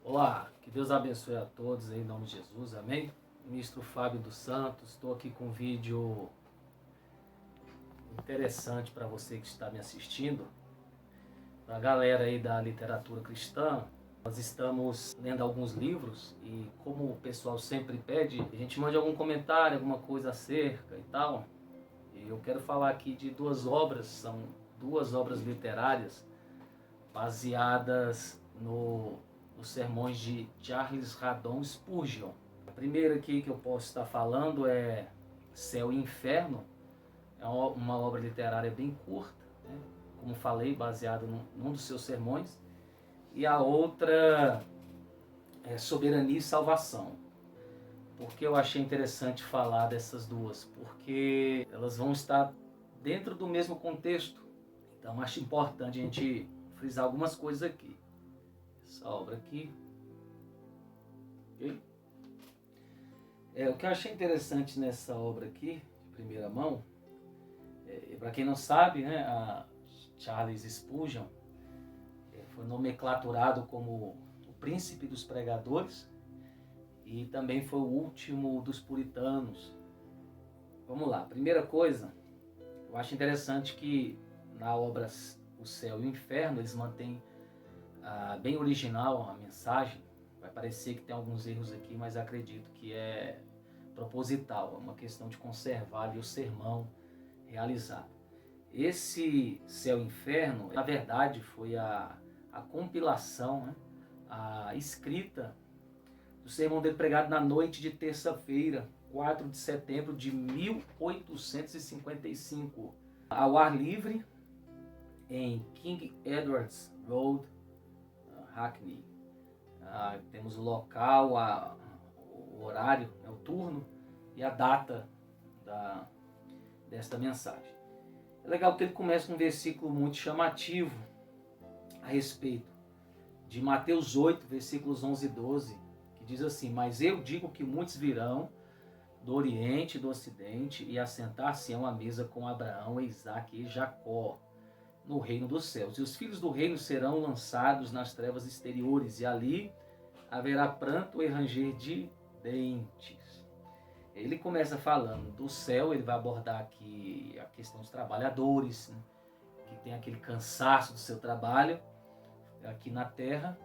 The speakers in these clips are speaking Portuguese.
Olá, que Deus abençoe a todos em nome de Jesus, amém? Ministro Fábio dos Santos, estou aqui com um vídeo interessante para você que está me assistindo. Para a galera aí da literatura cristã, nós estamos lendo alguns livros e como o pessoal sempre pede, a gente mande algum comentário, alguma coisa acerca e tal. E eu quero falar aqui de duas obras, são duas obras literárias baseadas nos sermões de Charles Haddon Spurgeon. A primeira aqui que eu posso estar falando é Céu e Inferno. É uma obra literária bem curta, né? Como falei, baseada num dos seus sermões. E a outra é Soberania e Salvação. Por que eu achei interessante falar dessas duas? Porque elas vão estar dentro do mesmo contexto. Então acho importante a gente frisar algumas coisas aqui. Essa obra aqui. Okay? O que eu achei interessante nessa obra aqui, de primeira mão, para quem não sabe, né, a Charles Spurgeon foi nomenclaturado como o príncipe dos pregadores e também foi o último dos puritanos. Vamos lá, primeira coisa, eu acho interessante que na obra O Céu e o Inferno eles mantêm bem original a mensagem. Vai parecer que tem alguns erros aqui, mas acredito que é proposital, é uma questão de conservar ali o sermão realizado. Esse Céu e Inferno, na verdade, foi a compilação, né, a escrita do sermão dele pregado na noite de terça-feira, 4 de setembro de 1855, ao ar livre, em King Edward's Road, Hackney. Temos o local, o horário, o turno e a data desta mensagem. É legal que ele começa com um versículo muito chamativo a respeito de Mateus 8, versículos 11 e 12, que diz assim: mas eu digo que muitos virão do Oriente e do Ocidente e assentar-se-ão à mesa com Abraão, Isaque e Jacó no reino dos céus. E os filhos do reino serão lançados nas trevas exteriores, e ali haverá pranto e ranger de dentes. Ele começa falando do céu, ele vai abordar aqui a questão dos trabalhadores, né, que tem aquele cansaço do seu trabalho aqui na terra.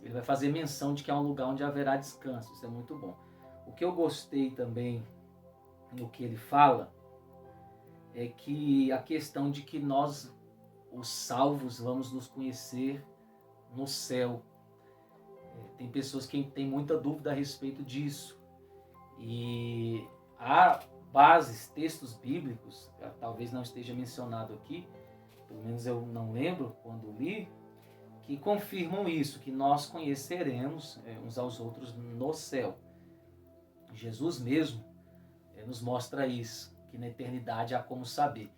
Ele vai fazer menção de que é um lugar onde haverá descanso, isso é muito bom. O que eu gostei também no que ele fala é que a questão de que nós, os salvos, vamos nos conhecer no céu. Tem pessoas que têm muita dúvida a respeito disso. E há bases, textos bíblicos, talvez não esteja mencionado aqui, pelo menos eu não lembro quando li, que confirmam isso, que nós conheceremos uns aos outros no céu. Jesus mesmo nos mostra isso, que na eternidade há como saber.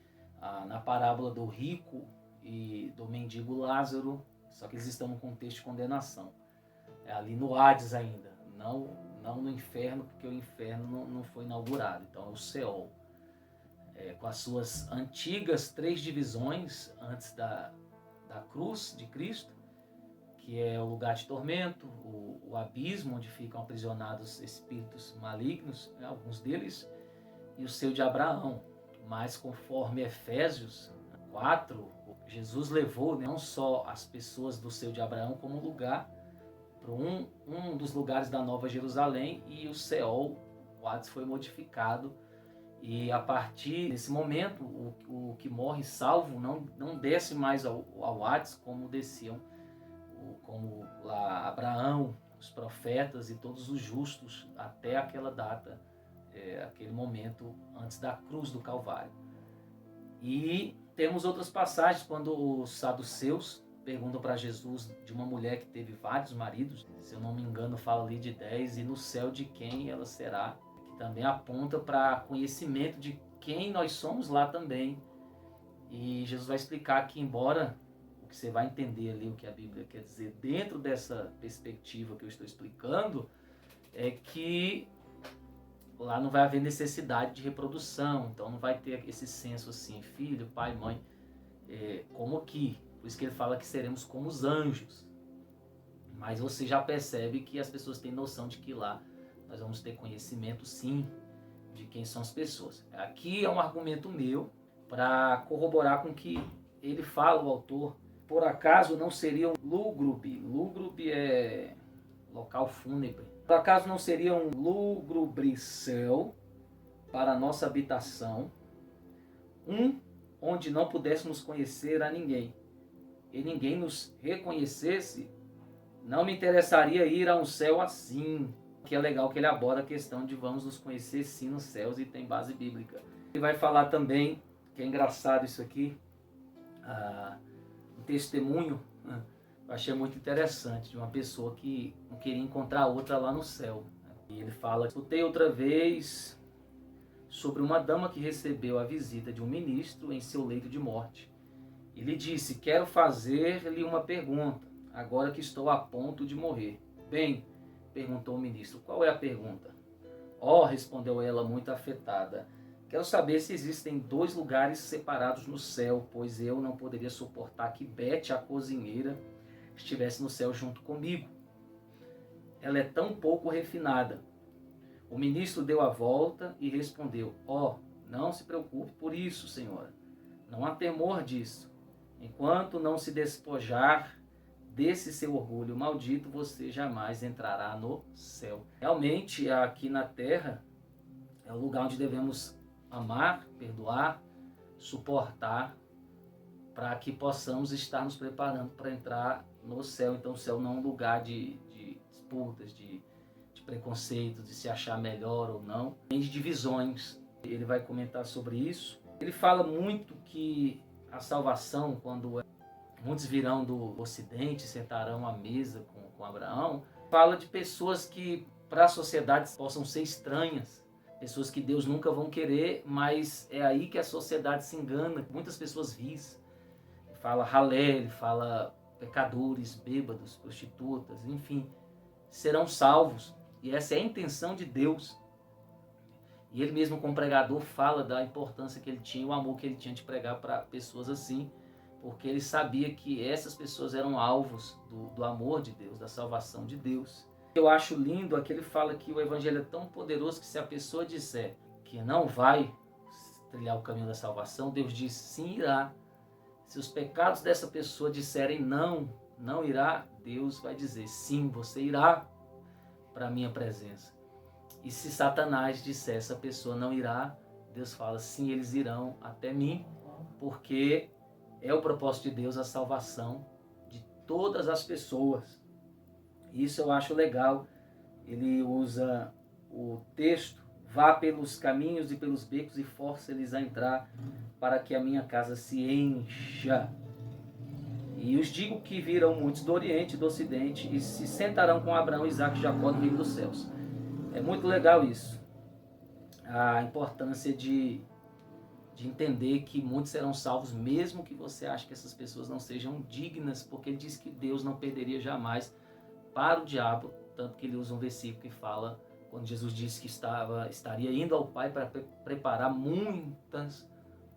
Na parábola do rico e do mendigo Lázaro, só que eles estão no contexto de condenação. Ali no Hades ainda, não no inferno, porque o inferno não foi inaugurado. Então é o Seol, com as suas antigas 3 divisões antes da cruz de Cristo, que é o lugar de tormento, o abismo onde ficam aprisionados espíritos malignos, né, alguns deles, e o seio de Abraão. Mas conforme Efésios 4, Jesus levou não só as pessoas do seio de Abraão como lugar para um dos lugares da Nova Jerusalém, e o Seol, o Hades, foi modificado. E a partir desse momento, o que morre salvo não desce mais ao Hades como desciam, como lá Abraão, os profetas e todos os justos até aquela data, aquele momento antes da cruz do Calvário. E temos outras passagens quando os saduceus perguntam para Jesus de uma mulher que teve vários maridos, se eu não me engano fala ali de 10, e no céu de quem ela será, que também aponta para conhecimento de quem nós somos lá também. E Jesus vai explicar que, embora o que você vai entender ali, o que a Bíblia quer dizer dentro dessa perspectiva que eu estou explicando, é que lá não vai haver necessidade de reprodução, então não vai ter esse senso assim, filho, pai, mãe, como aqui. Por isso que ele fala que seremos como os anjos. Mas você já percebe que as pessoas têm noção de que lá nós vamos ter conhecimento, sim, de quem são as pessoas. Aqui é um argumento meu para corroborar com que ele fala, o autor. Por acaso não seria um lúgubre? Lúgubre é local fúnebre. Por acaso não seria um lúgubre céu para a nossa habitação, onde não pudéssemos conhecer a ninguém, e ninguém nos reconhecesse? Não me interessaria ir a um céu assim. Que é legal que ele aborda a questão de vamos nos conhecer sim nos céus, e tem base bíblica. Ele vai falar também, que é engraçado isso aqui, um testemunho, eu achei muito interessante, de uma pessoa que não queria encontrar outra lá no céu. E ele fala: escutei outra vez sobre uma dama que recebeu a visita de um ministro em seu leito de morte. Ele disse: quero fazer-lhe uma pergunta, agora que estou a ponto de morrer. Bem, perguntou o ministro, qual é a pergunta? Oh, respondeu ela muito afetada, quero saber se existem 2 lugares separados no céu, pois eu não poderia suportar que Bete, a cozinheira, estivesse no céu junto comigo. Ela é tão pouco refinada. O ministro deu a volta e respondeu: oh, não se preocupe por isso, senhora. Não há temor disso. Enquanto não se despojar desse seu orgulho maldito, você jamais entrará no céu. Realmente, aqui na terra, é o lugar onde devemos amar, perdoar, suportar, para que possamos estar nos preparando para entrar no céu. Então, o céu não é um lugar de disputas, de preconceitos, de se achar melhor ou não, nem de divisões. Ele vai comentar sobre isso. Ele fala muito que a salvação, quando muitos virão do ocidente, sentarão à mesa com Abraão, fala de pessoas que para a sociedade possam ser estranhas, pessoas que Deus nunca vão querer, mas é aí que a sociedade se engana. Muitas pessoas vis. Ele fala ralé, ele fala pecadores, bêbados, prostitutas, enfim, serão salvos. E essa é a intenção de Deus. E ele mesmo, como pregador, fala da importância que ele tinha, o amor que ele tinha de pregar para pessoas assim, porque ele sabia que essas pessoas eram alvos do amor de Deus, da salvação de Deus. Eu acho lindo aqui, ele fala que o evangelho é tão poderoso que se a pessoa disser que não vai trilhar o caminho da salvação, Deus diz sim, irá. Se os pecados dessa pessoa disserem não, não irá, Deus vai dizer sim, você irá para a minha presença. E se Satanás disser essa pessoa não irá, Deus fala sim, eles irão até mim, porque é o propósito de Deus a salvação de todas as pessoas. Isso eu acho legal. Ele usa o texto: vá pelos caminhos e pelos becos e força-lhes a entrar, para que a minha casa se encha. E os digo que virão muitos do Oriente e do Ocidente e se sentarão com Abraão, Isaque e Jacó no reino dos céus. É muito legal isso. A importância de entender que muitos serão salvos, mesmo que você ache que essas pessoas não sejam dignas, porque ele diz que Deus não perderia jamais para o diabo, tanto que ele usa um versículo que fala, quando Jesus disse que estaria indo ao Pai para preparar muitas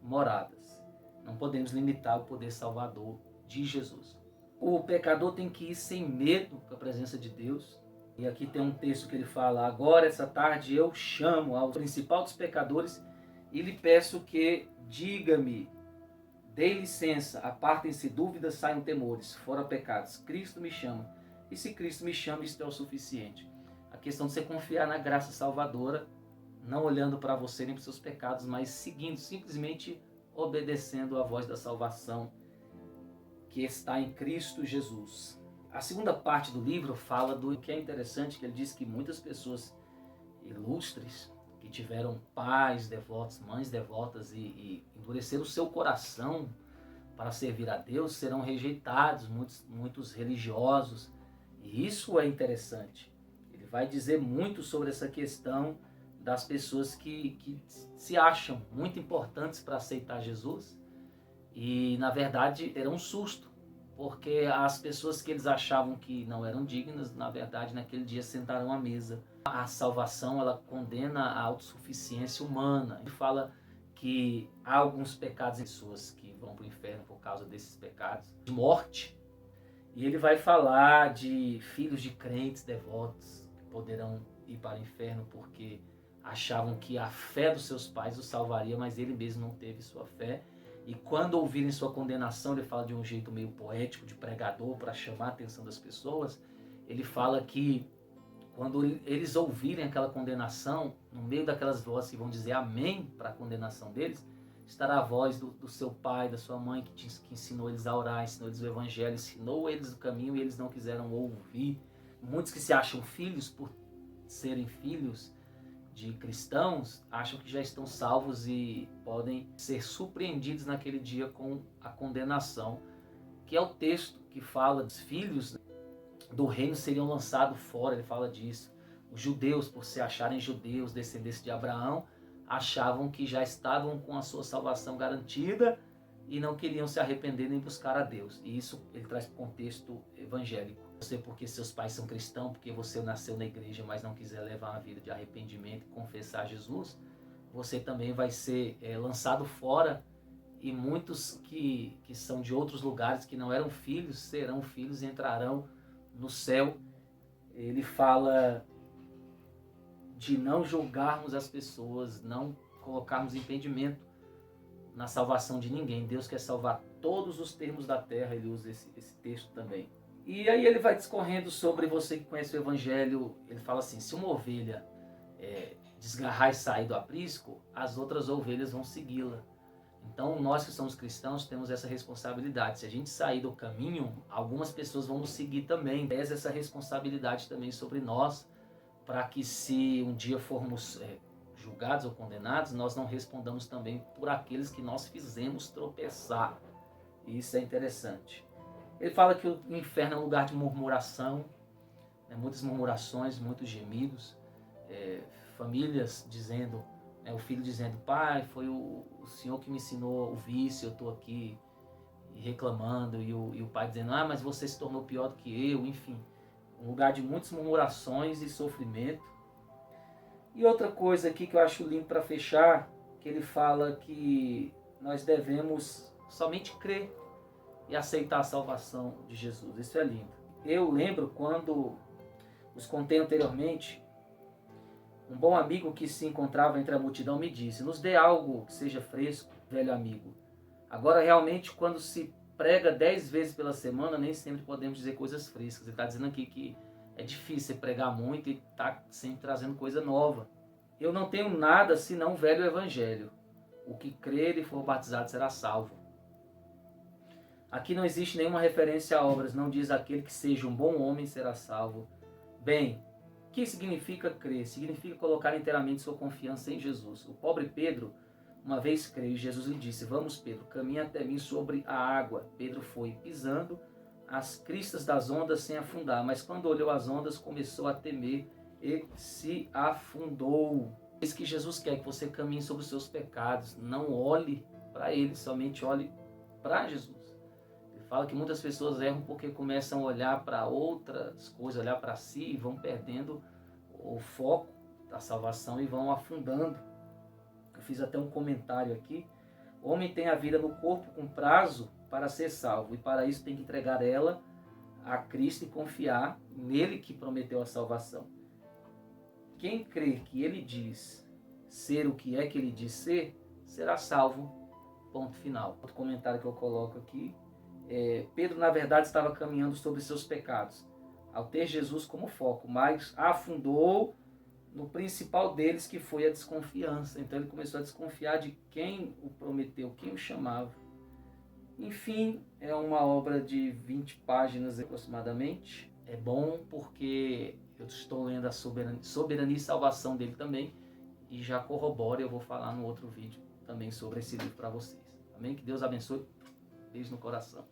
moradas. Não podemos limitar o poder salvador de Jesus. O pecador tem que ir sem medo com a presença de Deus. E aqui tem um texto que ele fala: agora, essa tarde, eu chamo ao principal dos pecadores e lhe peço que diga-me, dê licença, apartem-se dúvidas, saiam temores, fora pecados. Cristo me chama. E se Cristo me chama, isto é o suficiente. A questão de você confiar na graça salvadora, não olhando para você nem para os seus pecados, mas seguindo, simplesmente obedecendo a voz da salvação que está em Cristo Jesus. A segunda parte do livro fala do que é interessante, que ele diz que muitas pessoas ilustres, que tiveram pais devotos, mães devotas e endureceram o seu coração para servir a Deus, serão rejeitados, muitos religiosos. E isso é interessante. Ele vai dizer muito sobre essa questão das pessoas que se acham muito importantes para aceitar Jesus e, na verdade, terão um susto, porque as pessoas que eles achavam que não eram dignas, na verdade, naquele dia sentarão à mesa. A salvação, ela condena a autossuficiência humana e fala que há alguns pecados em pessoas que vão para o inferno por causa desses pecados, de morte. E ele vai falar de filhos de crentes devotos que poderão ir para o inferno porque achavam que a fé dos seus pais os salvaria, mas ele mesmo não teve sua fé. E quando ouvirem sua condenação, ele fala de um jeito meio poético, de pregador, para chamar a atenção das pessoas. Ele fala que quando eles ouvirem aquela condenação, no meio daquelas vozes que vão dizer amém para a condenação deles, estará a voz do seu pai, da sua mãe, que ensinou eles a orar, ensinou eles o evangelho, ensinou eles o caminho e eles não quiseram ouvir. Muitos que se acham filhos, por serem filhos de cristãos, acham que já estão salvos e podem ser surpreendidos naquele dia com a condenação, que é o texto que fala dos filhos do reino seriam lançados fora. Ele fala disso. Os judeus, por se acharem judeus, descendentes de Abraão, achavam que já estavam com a sua salvação garantida e não queriam se arrepender nem buscar a Deus. E isso ele traz para o contexto evangélico. Você, porque seus pais são cristãos, porque você nasceu na igreja, mas não quiser levar uma vida de arrependimento e confessar Jesus, você também vai ser lançado fora. E muitos que são de outros lugares, que não eram filhos, serão filhos e entrarão no céu. Ele fala de não julgarmos as pessoas, não colocarmos impedimento na salvação de ninguém. Deus quer salvar todos os termos da terra, ele usa esse texto também. E aí ele vai discorrendo sobre, você que conhece o Evangelho, ele fala assim, se uma ovelha desgarrar e sair do aprisco, as outras ovelhas vão segui-la. Então nós que somos cristãos temos essa responsabilidade. Se a gente sair do caminho, algumas pessoas vão nos seguir também. Pesa essa responsabilidade também sobre nós, para que se um dia formos julgados ou condenados, nós não respondamos também por aqueles que nós fizemos tropeçar. E isso é interessante. Ele fala que o inferno é um lugar de murmuração, muitas murmurações, muitos gemidos, famílias dizendo, o filho dizendo, pai, foi o senhor que me ensinou o vício, eu estou aqui reclamando, e o pai dizendo, mas você se tornou pior do que eu, enfim. Um lugar de muitas murmurações e sofrimento. E outra coisa aqui que eu acho lindo para fechar, que ele fala que nós devemos somente crer e aceitar a salvação de Jesus. Isso é lindo. Eu lembro quando os contei anteriormente, um bom amigo que se encontrava entre a multidão me disse, nos dê algo que seja fresco, velho amigo. Agora realmente quando se prega 10 vezes pela semana, nem sempre podemos dizer coisas frescas. Ele está dizendo aqui que é difícil você pregar muito e está sempre trazendo coisa nova. Eu não tenho nada senão o velho evangelho. O que crer e for batizado será salvo. Aqui não existe nenhuma referência a obras, não diz aquele que seja um bom homem será salvo. Bem, o que significa crer? Significa colocar inteiramente sua confiança em Jesus. O pobre Pedro, uma vez creu, Jesus lhe disse, vamos Pedro, caminha até mim sobre a água. Pedro foi pisando as cristas das ondas sem afundar, mas quando olhou as ondas começou a temer e se afundou. Diz que Jesus quer que você caminhe sobre os seus pecados, não olhe para ele, somente olhe para Jesus. Ele fala que muitas pessoas erram porque começam a olhar para outras coisas, olhar para si e vão perdendo o foco da salvação e vão afundando. Eu fiz até um comentário aqui. O homem tem a vida no corpo com prazo para ser salvo, e para isso tem que entregar ela a Cristo e confiar nele que prometeu a salvação. Quem crê que ele diz ser o que é que ele diz ser, será salvo. Ponto final. Outro comentário que eu coloco aqui. Pedro, na verdade, estava caminhando sobre seus pecados, ao ter Jesus como foco, mas afundou no principal deles, que foi a desconfiança. Então ele começou a desconfiar de quem o prometeu, quem o chamava. Enfim, é uma obra de 20 páginas aproximadamente. É bom porque eu estou lendo a soberania e salvação dele também, e já corrobora, eu vou falar no outro vídeo também sobre esse livro para vocês. Amém? Que Deus abençoe. Beijo no coração.